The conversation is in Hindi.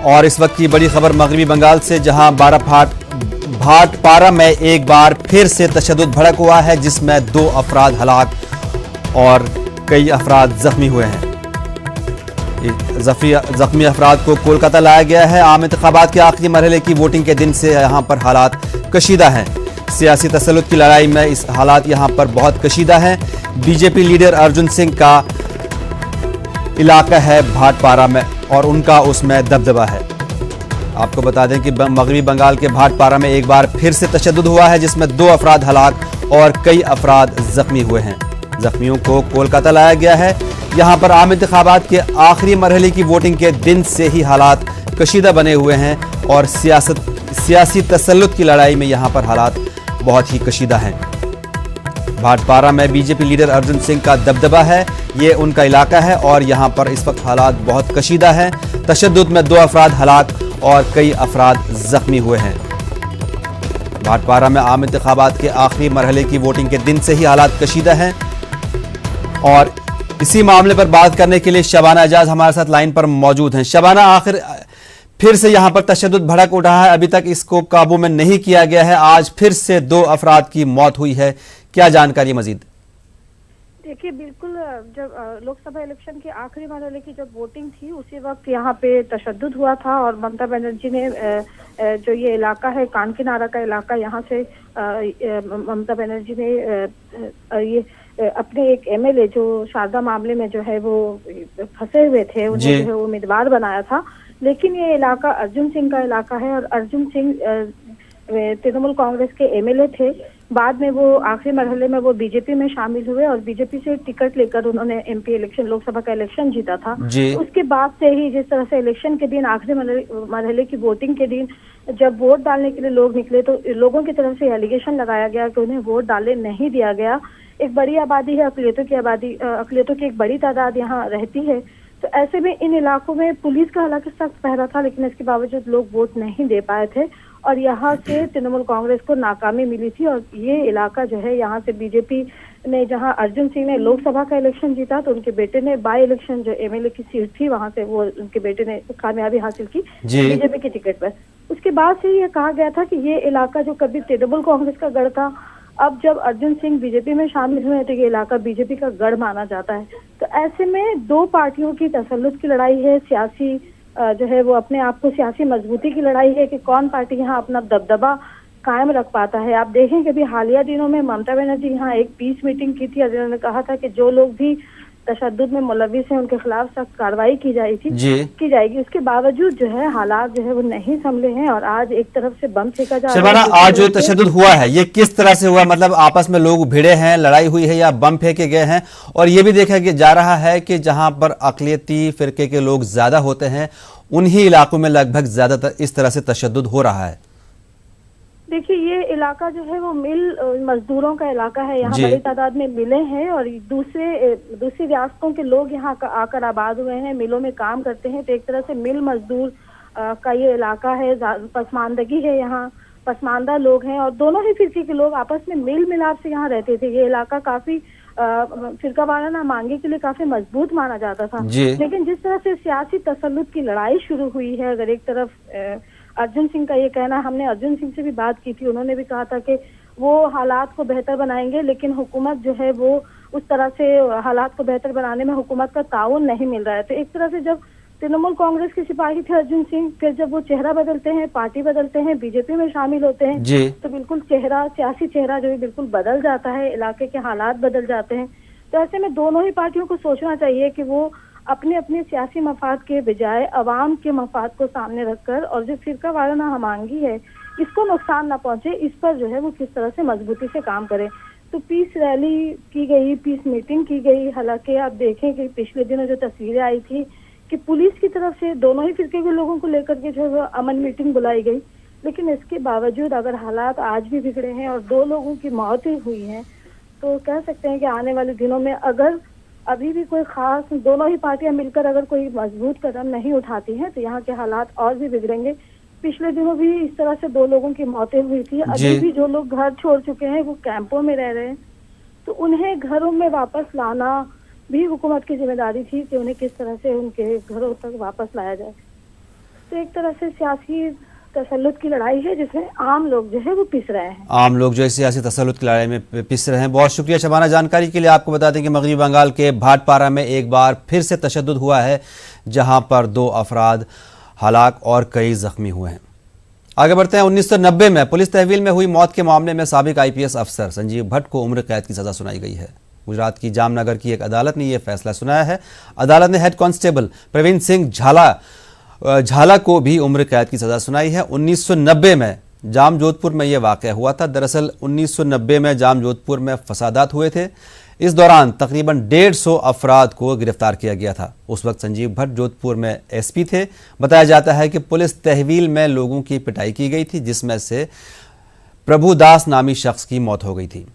और इस वक्त की बड़ी खबर मगरबी बंगाल से, जहां भाटपारा में एक बार फिर से तशद्दुद भड़क हुआ है, जिसमें 2 अफराद हलाक और कई अफराद जख्मी हुए हैं। जख्मी अफराद को कोलकाता लाया गया है। आम इंतखाबात के आखिरी मरहले की वोटिंग के दिन से यहां पर हालात कशीदा हैं। सियासी तसल्लुत की लड़ाई में इस हालात यहां पर बहुत कशीदा हैं। बीजेपी लीडर अर्जुन सिंह का इलाका है भाटपारा में और उनका उसमें दबदबा है। आपको बता दें कि मगरबी बंगाल के भाटपारा में एक बार फिर से तशद्दुद हुआ है, जिसमें 2 अफराद हलाक और कई अफराद जख्मी हुए हैं। जख्मियों को कोलकाता लाया गया है। यहां पर आम इंतखाबात के आखिरी मरहले की वोटिंग के दिन से ही हालात कशीदा बने हुए हैं और सियासी तसल्लुत की लड़ाई में यहां पर हालात बहुत ही कशीदा हैं। भाटपारा में बीजेपी लीडर अर्जुन सिंह का दबदबा है, ये उनका इलाका है और यहां पर इस वक्त हालात बहुत कशीदा हैं। तशद्दुद में 2 अफराद हलाक और कई अफराद जख्मी हुए हैं। भाटपारा में आम इंतखाबात के आखिरी मरहले की वोटिंग के दिन से ही हालात कशीदा हैं और इसी मामले पर बात करने के लिए शबाना एजाज हमारे साथ लाइन पर मौजूद हैं। शबाना, आखिर फिर से यहां पर तशद्दुद भड़क उठा है, अभी तक इसको काबू में नहीं किया गया है। आज फिर से 2 अफराद की मौत हुई है, क्या जानकारी मजीद? देखिए, बिल्कुल जब लोकसभा इलेक्शन के आखिरी मरहले की जब वोटिंग थी उसी वक्त यहाँ पे तशद्दुद हुआ था और ममता बनर्जी ने जो ये इलाका है कानकिनारा का इलाका, यहाँ से ममता बनर्जी ने ये अपने एक एमएलए जो शारदा मामले में जो है वो फंसे हुए थे, उन्हें जो है उम्मीदवार बनाया था। लेकिन ये इलाका अर्जुन सिंह का इलाका है और अर्जुन सिंह तृणमूल कांग्रेस के एमएलए थे। बाद में वो आखिरी मरहले में वो बीजेपी में शामिल हुए और बीजेपी से टिकट लेकर उन्होंने एमपी इलेक्शन, लोकसभा का इलेक्शन जीता था। उसके बाद से ही जिस तरह से इलेक्शन के दिन, आखिरी मरहले की वोटिंग के दिन जब वोट डालने के लिए लोग निकले तो लोगों की तरफ से एलिगेशन लगाया गया कि उन्हें वोट डालने नहीं दिया गया। एक बड़ी आबादी है, अकलियतों की एक बड़ी तादाद यहाँ रहती है, तो ऐसे में इन इलाकों में पुलिस का हालांकि सख्त पहरा था, लेकिन इसके बावजूद लोग वोट नहीं दे पाए थे और यहाँ से तृणमूल कांग्रेस को नाकामी मिली थी। और ये इलाका जो है, यहाँ से बीजेपी ने, जहाँ अर्जुन सिंह ने लोकसभा का इलेक्शन जीता तो उनके बेटे ने बाई इलेक्शन जो एमएलए की सीट थी वहां से वो उनके बेटे ने कामयाबी हासिल की बीजेपी की टिकट पर। उसके बाद से ये कहा गया था कि ये इलाका जो कभी तृणमूल कांग्रेस का गढ़ था, अब जब अर्जुन सिंह बीजेपी में शामिल हुए तो ये इलाका बीजेपी का गढ़ माना जाता है। तो ऐसे में 2 पार्टियों की तसल्लुत की लड़ाई है, सियासी जो है वो अपने आप को सियासी मजबूती की लड़ाई है कि कौन पार्टी यहाँ अपना दबदबा कायम रख पाता है। आप देखें कि अभी हालिया दिनों में ममता बनर्जी यहाँ एक पीस मीटिंग की थी और जिन्होंने कहा था कि जो लोग भी तशद्दुद में मुलविस हैं उनके खिलाफ सख्त कार्रवाई की जाएगी। उसके बावजूद जो है हालात जो है वो नहीं संभले हैं और आज एक तरफ से बम फेंका जा रहा है। आज जो तशद्दुद हुआ है ये किस तरह से हुआ? मतलब आपस में लोग भिड़े हैं, लड़ाई हुई है या बम फेंके गए हैं? और ये भी देखा जा रहा है कि जहां पर अक़लियती फिरके के लोग ज्यादा होते हैं उन्हीं इलाकों में लगभग ज्यादातर इस तरह से तशद्दुद हो रहा है। देखिए, ये इलाका जो है वो मिल मजदूरों का इलाका है। यहाँ बड़ी तादाद में मिलें हैं और दूसरी रियासतों के लोग यहाँ आकर आबाद हुए हैं, मिलों में काम करते हैं। तो एक तरह से मिल मजदूर का ये इलाका है, पसमानदगी है, यहाँ पसमानदा लोग हैं और दोनों ही फिरके के लोग आपस में मेल मिलाप से यहाँ रहते थे। ये इलाका काफी फिरका वाराना मांगे के लिए काफी मजबूत माना जाता था। लेकिन जिस तरह से सियासी तसल्लुत की लड़ाई शुरू हुई है, अगर एक तरफ अर्जुन सिंह का ये कहना, हमने अर्जुन सिंह से भी बात की थी, उन्होंने भी कहा था कि वो हालात को बेहतर बनाएंगे, लेकिन हुकूमत जो है वो उस तरह से हालात को बेहतर बनाने में हुकूमत का ताउन नहीं मिल रहा है। तो एक तरह से जब तृणमूल कांग्रेस के सिपाही थे अर्जुन सिंह, फिर जब वो चेहरा बदलते हैं, पार्टी बदलते हैं, बीजेपी में शामिल होते हैं, तो बिल्कुल सियासी चेहरा जो है बिल्कुल बदल जाता है, इलाके के हालात बदल जाते हैं। तो ऐसे में दोनों ही पार्टियों को सोचना चाहिए कि वो अपने अपने सियासी मफाद के बजाय अवाम के मफाद को सामने रखकर और जो फिरका वाराना हमांगी है इसको नुकसान ना पहुंचे, इस पर जो है वो किस तरह से मजबूती से काम करें। तो पीस रैली की गई, पीस मीटिंग की गई। हालांकि आप देखें कि पिछले दिनों जो तस्वीरें आई थी कि पुलिस की तरफ से दोनों ही फिरके के लोगों को लेकर के जो है अमन मीटिंग बुलाई गई, लेकिन इसके बावजूद अगर हालात आज भी बिगड़े हैं और 2 लोगों की मौतें हुई हैं, तो कह सकते हैं कि आने वाले दिनों में अगर अभी भी कोई खास दोनों ही पार्टियां मिलकर अगर कोई मजबूत कदम नहीं उठाती हैं तो यहाँ के हालात और भी बिगड़ेंगे। पिछले दिनों भी इस तरह से 2 लोगों की मौतें हुई थी। अभी भी जो लोग घर छोड़ चुके हैं वो कैंपों में रह रहे हैं, तो उन्हें घरों में वापस लाना भी हुकूमत की जिम्मेदारी थी कि उन्हें किस तरह से उनके घरों तक वापस लाया जाए। तो एक तरह से सियासी तसल्लुत की लड़ाई है जिसमें आम लोग जो है वो पिस रहे हैं। आम लोग जो है सियासी तसल्लुत की लड़ाई में पिस रहे हैं। बहुत शुक्रिया शबाना जानकारी के लिए। आपको बता दें कि मगरबी बंगाल के भाटपारा में एक बार फिर से तशद्दुद हुआ है, जहां पर 2 अफराद हलाक और कई जख्मी हुए हैं। आगे बढ़ते हैं। 1990 में पुलिस तहवील में हुई मौत के मामले में साबिक IPS अफसर संजीव भट्ट को उम्र कैद की सजा सुनाई गई है। गुजरात की जामनगर की एक अदालत ने यह फैसला सुनाया है। अदालत ने हेड कांस्टेबल प्रवीण सिंह झाला को भी उम्र कैद की सजा सुनाई है। 1990 में जामजोधपुर में यह वाक़या हुआ था। दरअसल 1990 में जामजोधपुर में फसादात हुए थे। इस दौरान तकरीबन 150 अफराद को गिरफ्तार किया गया था। उस वक्त संजीव भट्ट जोधपुर में SP थे। बताया जाता है कि पुलिस तहवील में लोगों की पिटाई की गई थी, जिसमें से प्रभुदास नामी शख्स की मौत हो गई थी।